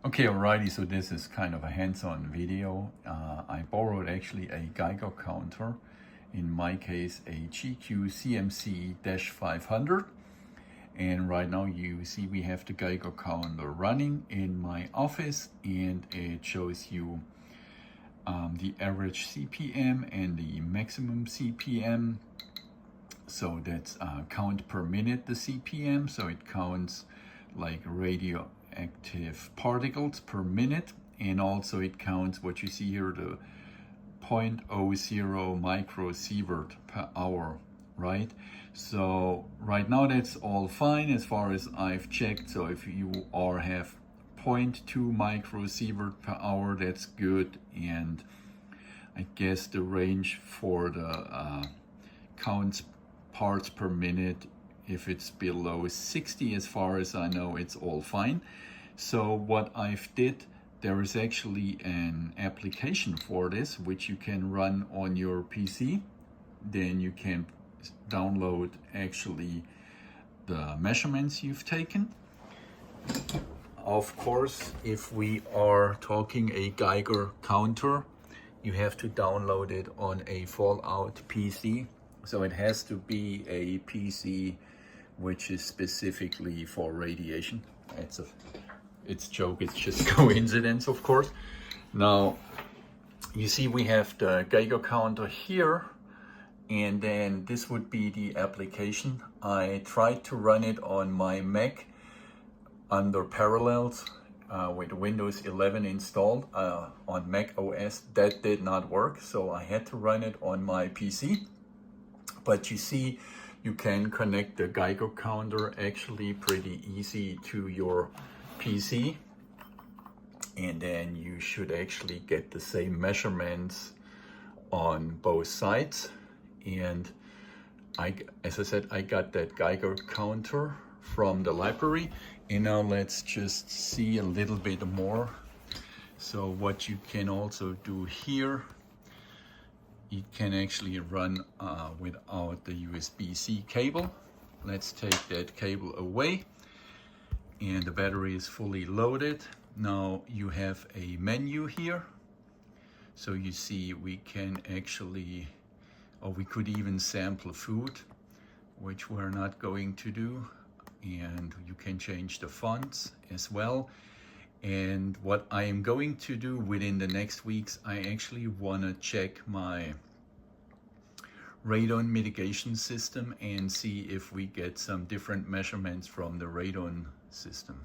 Okay, alrighty, so this is kind of a hands-on video. I borrowed actually a Geiger counter, in my case a GQ GMC-500. And right now you see we have the Geiger counter running in my office, and it shows you the average CPM and the maximum CPM. So that's count per minute, the CPM, so it counts like radioactive particles per minute, and also it counts what you see here, the 0.00 microsievert per hour, right? So right now that's all fine as far as I've checked. So if you have 0.2 microsievert per hour, that's good. And I guess the range for the counts parts per minute, if it's below 60, as far as I know, it's all fine. So what I've did, there is actually an application for this which you can run on your PC. Then you can download actually the measurements you've taken. Of course, if we are talking a Geiger counter, you have to download it on a Fallout PC. So it has to be a PC which is specifically for radiation. It's joke, it's just coincidence, of course. Now, you see we have the Geiger counter here, and then this would be the application. I tried to run it on my Mac under Parallels with Windows 11 installed on Mac OS. That did not work, so I had to run it on my PC. But you see, you can connect the Geiger counter actually pretty easy to your PC, and then you should actually get the same measurements on both sides. And as I said, I got that Geiger counter from the library, and now let's just see a little bit more. So what you can also do here, it can actually run without the USB-C cable. Let's take that cable away, and the battery is fully loaded. Now you have a menu here. So you see we can actually, or we could even sample food, which we're not going to do. And you can change the fonts as well. And what I am going to do within the next weeks, I actually want to check my radon mitigation system and see if we get some different measurements from the radon system.